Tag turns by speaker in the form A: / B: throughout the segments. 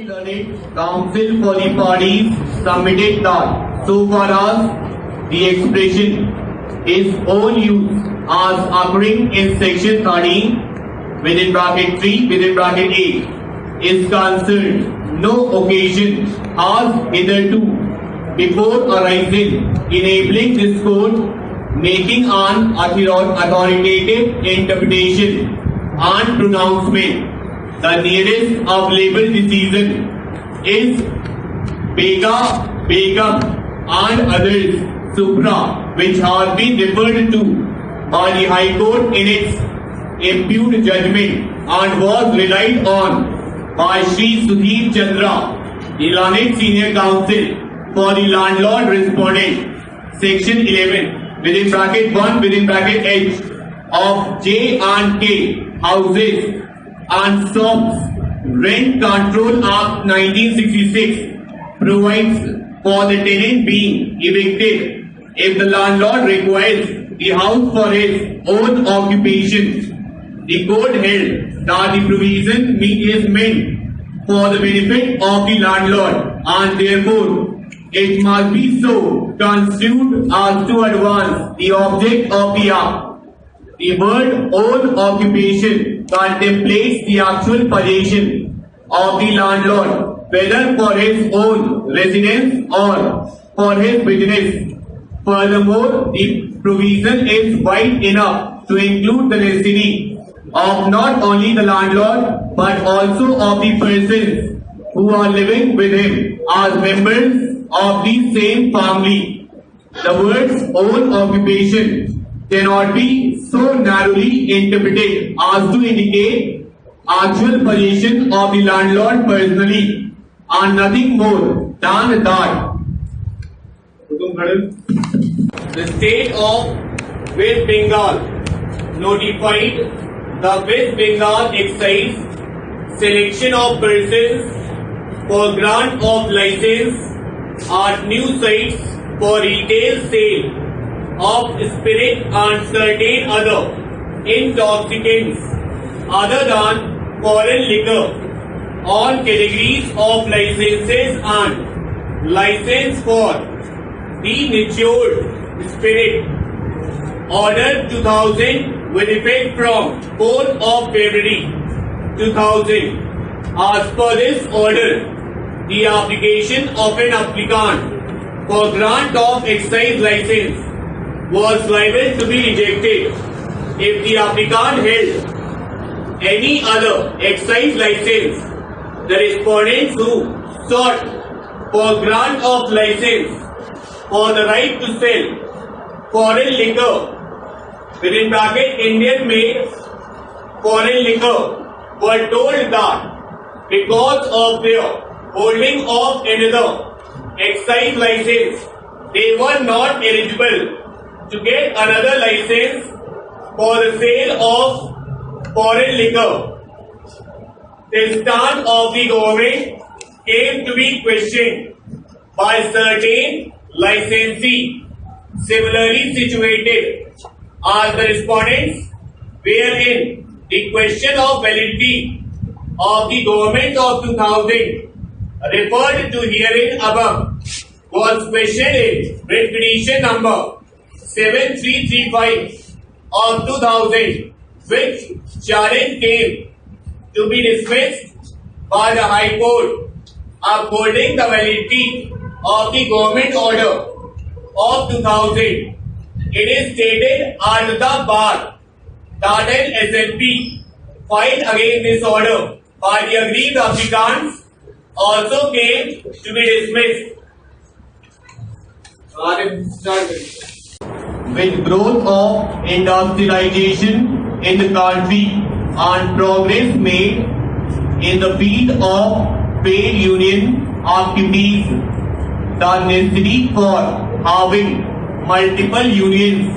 A: learned counsel for the parties submitted that so far as the expression is own use as occurring in section 13 within bracket 3 within bracket 8 is concerned, no occasion has hitherto before arisen enabling this court making an authoritative interpretation and pronouncement. The nearest available decision is Bega, Begum and others supra, which has been referred to by the High Court in its impugned judgment and was relied on by Sri Sudhir Chandra, the learned senior counsel for the landlord respondent, section 11 within bracket 1 within bracket H of J and K houses and shops Rent Control Act 1966 provides for the tenant being evicted if the landlord requires the house for his own occupation. The court held that the provision is meant for the benefit of the landlord and therefore it must be so construed as to advance the object of the act. The word own occupation contemplates the actual possession of the landlord, whether for his own residence or for his business. Furthermore, the provision is wide enough to include the necessity of not only the landlord but also of the persons who are living with him as members of the same family. The words own occupation cannot be so narrowly interpreted as to indicate actual possession of the landlord personally and nothing more than that. The state of West Bengal notified the West Bengal Excise selection of persons for grant of license at new sites for retail sale of spirit and certain other intoxicants other than foreign liquor on categories of licenses and license for denatured spirit. Order 2000 with effect from 4th of February 2000. As per this order, the application of an applicant for grant of excise license was liable to be rejected if the applicant held any other excise license. The respondents who sought for grant of license for the right to sell foreign liquor within bracket Indian made foreign liquor were told that because of their holding of another excise license they were not eligible to get another license for the sale of foreign liquor. The stand of the government came to be questioned by certain licensee similarly situated as the respondents, wherein the question of validity of the government of 2000 referred to herein above was questioned in writ petition number 7335 of 2000, which challenge came to be dismissed by the High Court, upholding the validity of the government order of 2000. It is stated at the bar that an SLP filed against this order by the aggrieved applicants also came to be dismissed. With growth of industrialization in the country and progress made in the field of trade union activities, the necessity for having multiple unions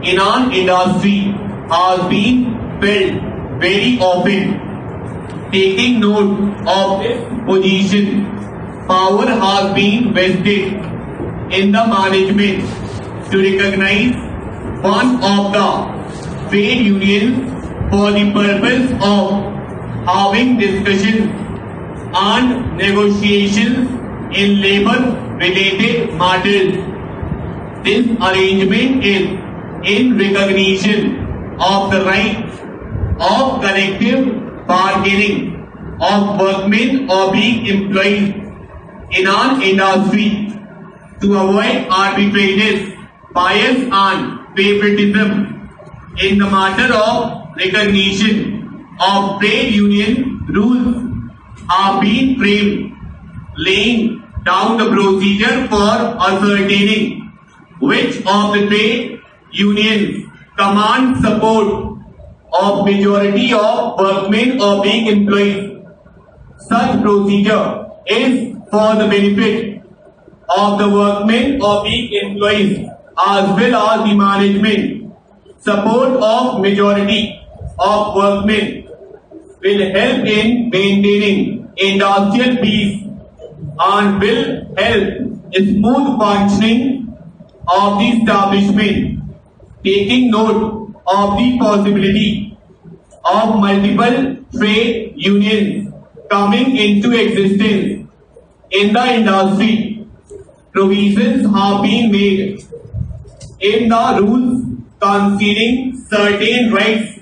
A: in an industry has been felt very often. Taking note of this position, power has been vested in the management to recognize one of the trade unions for the purpose of having discussions and negotiations in labor-related matters. This arrangement is in recognition of the right of collective bargaining of workmen or being employees in an industry to avoid arbitrariness, bias and favoritism in the matter of recognition of trade union rules have been framed, laying down the procedure for ascertaining which of the trade unions command support of majority of workmen or being employees. Such procedure is for the benefit of the workmen or being employees as well as the management. Support of majority of workmen will help in maintaining industrial peace and will help smooth functioning of the establishment, taking note of the possibility of multiple trade unions coming into existence in the industry. Provisions have been made in the rules conceding certain rights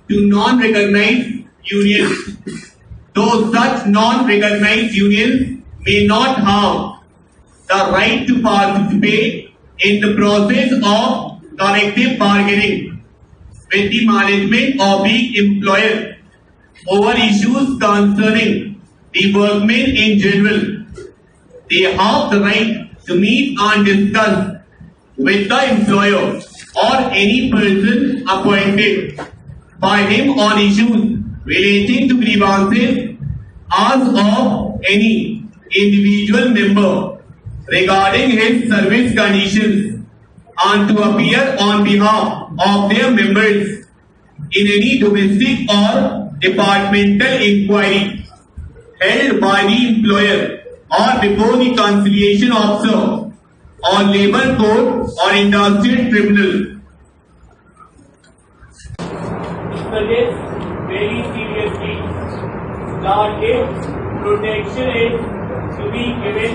A: to non-recognized unions, though such non-recognized unions may not have the right to participate in the process of collective bargaining with the management or the employer over issues concerning the workmen in general. They have the right to meet and discuss with the employer or any person appointed by him on issues relating to grievances as of any individual member regarding his service conditions and to appear on behalf of their members in any domestic or departmental inquiry held by the employer or before the conciliation officer or labor court or industrial tribunal.
B: Suggests very seriously that if protection is to be given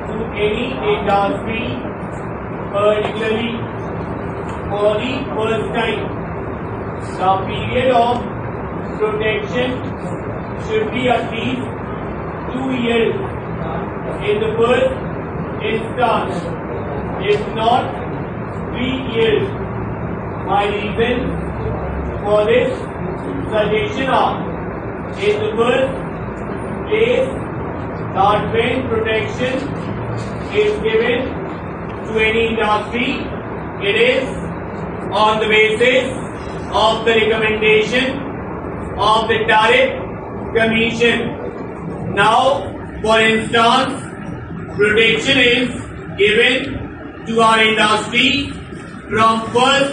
B: to any industry, particularly for the first time, the period of protection should be at least 2 years in the first instance, if not 3 years. My reason for this suggestion are, in the first place, that when protection is given to any industry, it is on the basis of the recommendation of the Tariff Commission. Now, for instance, protection is given to our industry from 1st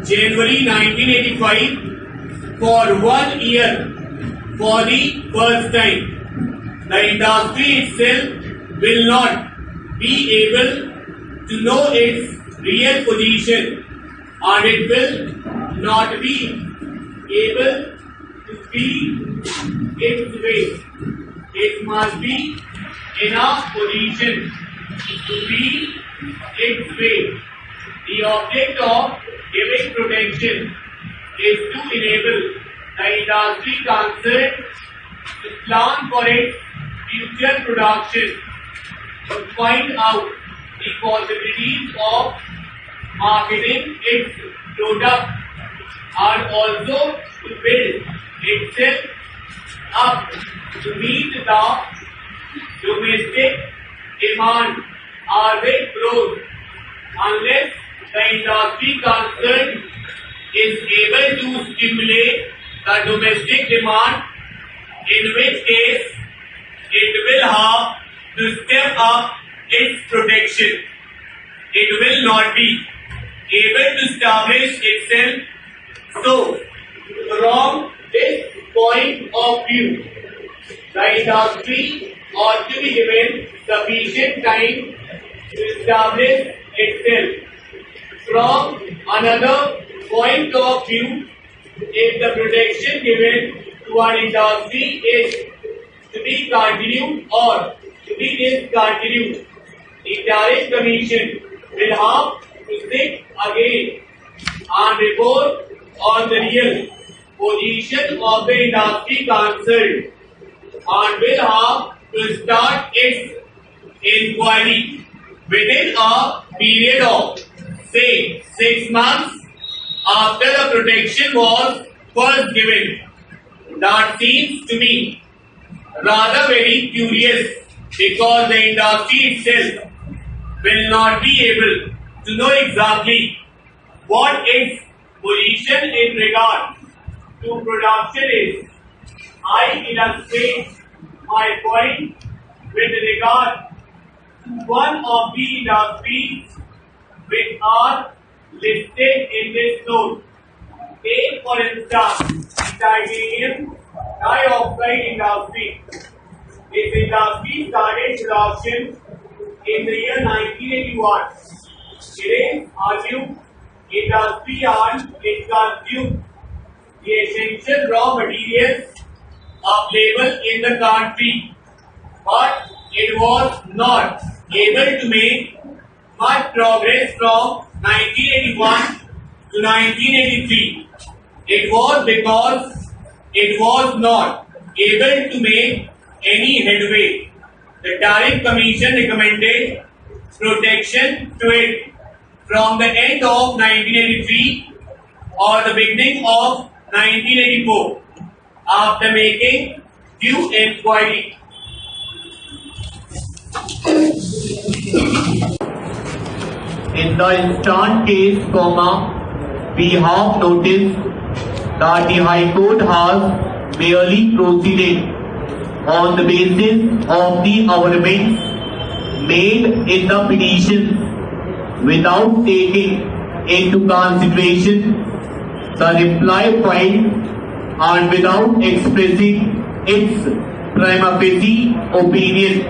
B: January 1985 for 1 year for the first time. The industry itself will not be able to know its real position and it will not be able to see its way. It must be in a position to be its way. The object of giving protection is to enable the industry concerned to plan for its future production, to find out the possibilities of marketing its product and also to build itself up to meet the domestic demand or with growth. Unless the industry concerned is able to stimulate the domestic demand, in which case it will have to step up its protection. It will not be able to establish itself. So, from this point of view, the industry ought to be given sufficient time to establish itself. From another point of view, if the protection given to our industry is to be continued or to be discontinued, the Tariff Commission will have to sit again and report on the real position of the industry concerned and will have to start its inquiry within a period of, say, 6 months after the protection was first given. That seems to me rather very curious because the industry itself will not be able to know exactly what its position in regard to production is. I illustrate my point with regard to one of the industries which are listed in this note. Take for instance the titanium dioxide industry. This industry started production in the year 1981. It is argued industry and it consumes the essential raw materials available in the country, but it was not able to make much progress from 1981 to 1983. It was because it was not able to make any headway. The Tariff Commission recommended protection to it from the end of 1983 or the beginning of 1984 after making due inquiry.
A: In the instant case, we have noticed that the High Court has merely proceeded on the basis of the arguments made in the petition without taking into consideration the reply filed and without expressing its prima facie opinion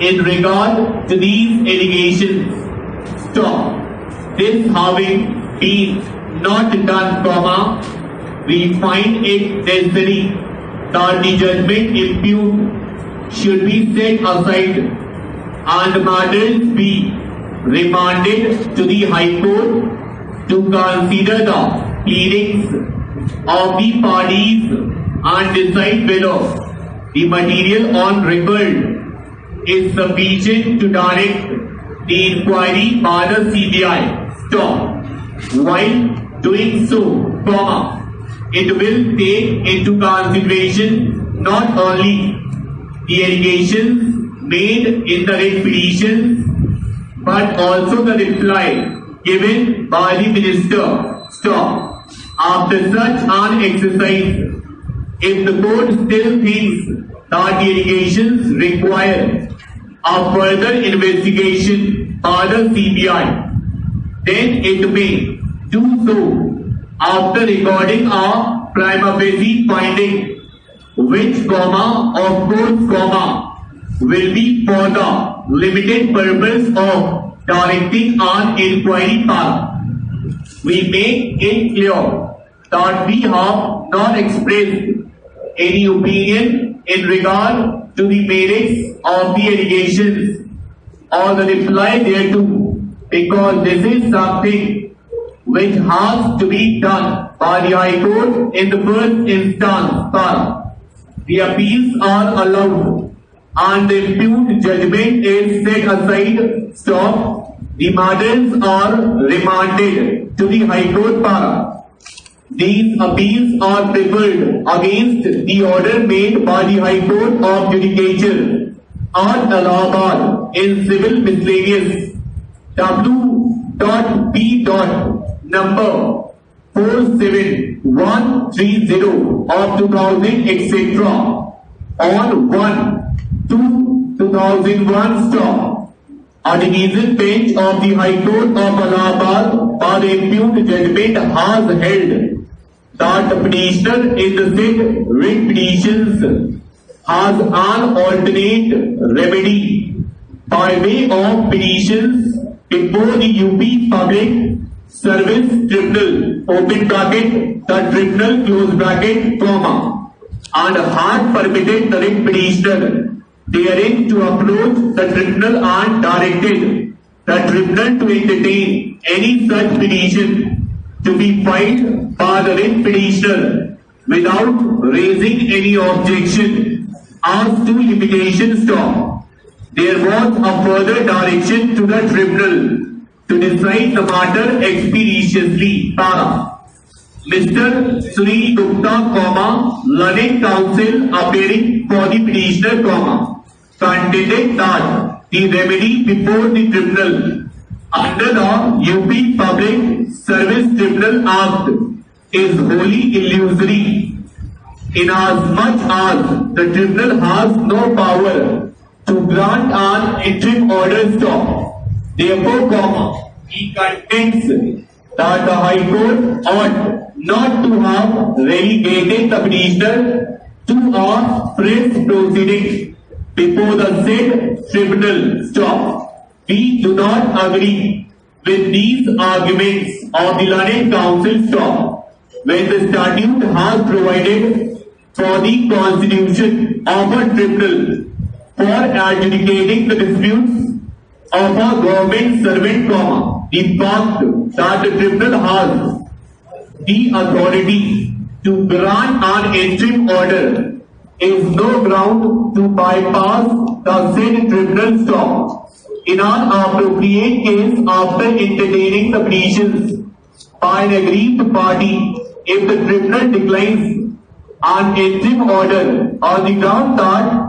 A: in regard to these allegations. Stop. This having been not done, we find it necessary that the judgment impugned should be set aside and matters be remanded to the High Court to consider the pleadings of the parties and decide whether the material on record is sufficient to direct the inquiry by the CBI. Stop. While doing so, it will take into consideration not only the allegations made in the writ petitions but also the reply given by the minister. Stop. After such an exercise, if the court still thinks that the allegations require a further investigation by the CBI, then it may do so after recording a prima facie finding, which, of course, will be for the limited purpose of directing an inquiry path. We make it clear that we have not expressed any opinion in regard to the merits of the allegations or the reply thereto, because this is something which has to be done by the High Court in the first instance. The appeals are allowed and the impugned judgment is set aside. Stop. The matters are remanded to the High Court. These appeals are preferred against the order made by the High Court of Judicature at Allahabad in civil miscellaneous W.P. number 47130 of 2000 etc. on 1/2/2001. Stop. A division bench of the High Court of Allahabad by the impugned judgment has held that the petitioner in the said writ petitions has an alternate remedy by way of petitions before the UP Public Service Tribunal, open bracket, the tribunal, close bracket, and had permitted the writ petitioner therein to approach the tribunal and directed the tribunal to entertain any such petition to be filed by the writ petitioner without raising any objection as to limitation stop. There was a further direction to the tribunal to decide the matter expeditiously. Para. Mr. Sri Gupta, learned counsel appearing for the petitioner, contended that the remedy before the tribunal under the UP Public Service Tribunal Act is wholly illusory, inasmuch as the tribunal has no power to grant an interim order stop. Therefore, he contends that the High Court ought not to have relegated the petitioner to a fresh proceeding before the said tribunal stop. We do not agree with these arguments of the learned counsel stop when the statute has provided for the constitution of a tribunal for adjudicating the disputes of a government servant, the fact that the tribunal has the authority to grant an interim order is no ground to bypass the said tribunal stop. In an appropriate case, after entertaining the petitions by an aggrieved party, if the tribunal declines an interim order on the ground that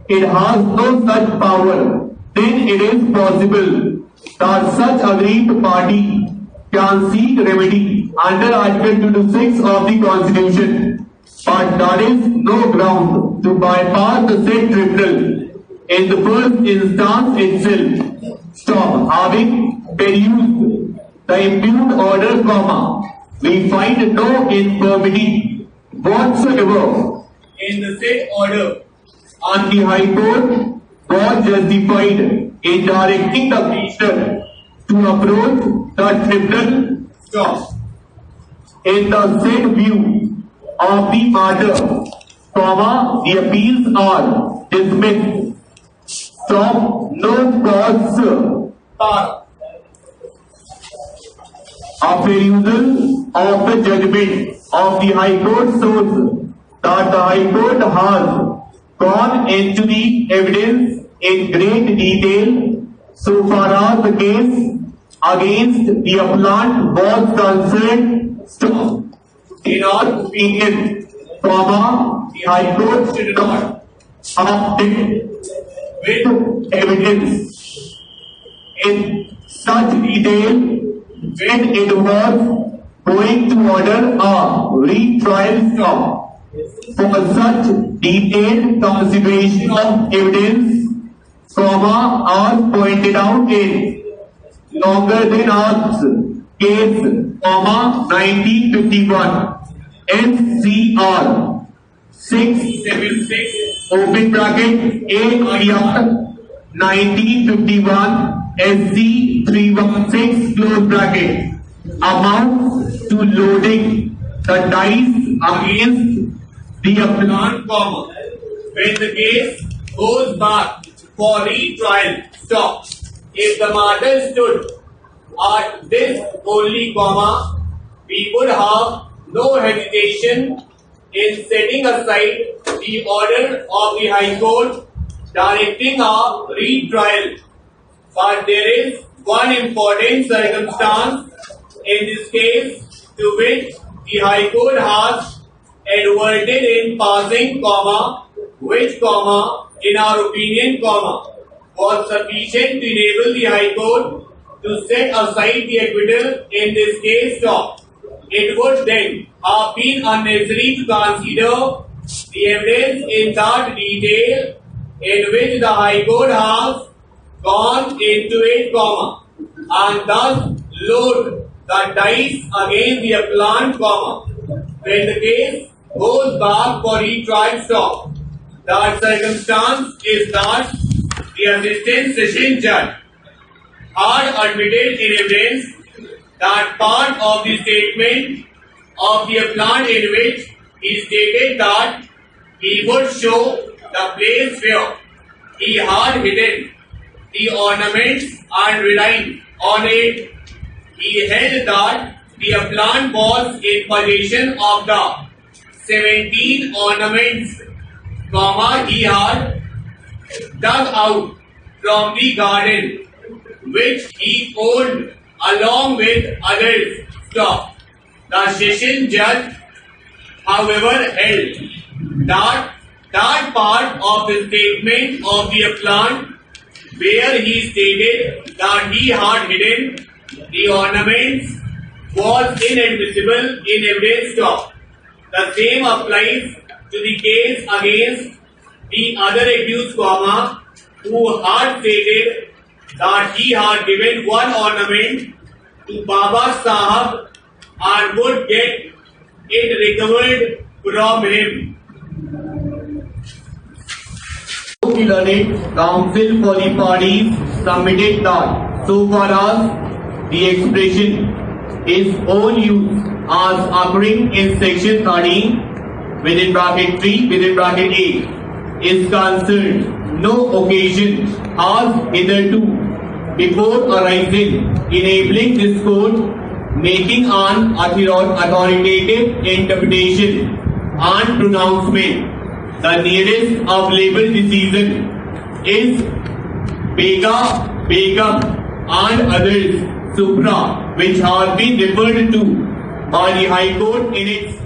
A: it has no such power, then it is possible that such aggrieved party can seek remedy under Article 226 of the Constitution, but that is no ground to bypass the said tribunal in the first instance itself. Stop having perused the impugned order, we find no infirmity whatsoever in the said order, and the High Court was justified in directing the petitioner to approach the tribunal stop. In the said view of the matter, the appeals are dismissed. Stop no cause a perusal of the judgment of the High Court shows that the High Court has gone into the evidence in great detail so far as the case against the appellant was concerned. Stop. In our opinion, the High Court should not have dealt with evidence in such detail when it was going to order a retrial stop. For such detailed consideration of evidence, as pointed out in longer than Arts case, 1951, SCR 676, open bracket, AIR 1951, SC 316, close bracket, amounts to loading the dice against the appellant, when the case goes back for retrial stop. If the matter stood at this only, we would have no hesitation in setting aside the order of the High Court directing a retrial. But there is one important circumstance in this case to which the High Court has adverted in passing, which, in our opinion, was sufficient to enable the High Court to set aside the acquittal in this case stop. It would then have been unnecessary to consider the evidence in that detail in which the High Court has gone into it, and thus load the dice against the appellant, when the case goes back for retrial stop. That circumstance is that the assistant session judge had admitted in evidence that part of the statement of the appellant in which he stated that
B: he would show the place where he had hidden the ornaments and relying on it, he held that the plant was in possession of the 17 ornaments, he had dug out from the garden, which he owned along with others' stock. The session judge, however, held that part of the statement of the plant where he stated that he had hidden the ornaments was inadmissible in evidence stock. The same applies to the case against the other accused, who had stated that he had given one ornament to Baba Sahab and would get it recovered from him.
A: The learned counsel for the parties submitted that so far as the expression is own use as occurring in section 13 within bracket 3 within bracket 8 is concerned, no occasion has hitherto before arisen enabling this court making an authoritative interpretation and pronouncement. The nearest available decision is Bega, Begum and others, Supra, which has been referred to by the High Court in its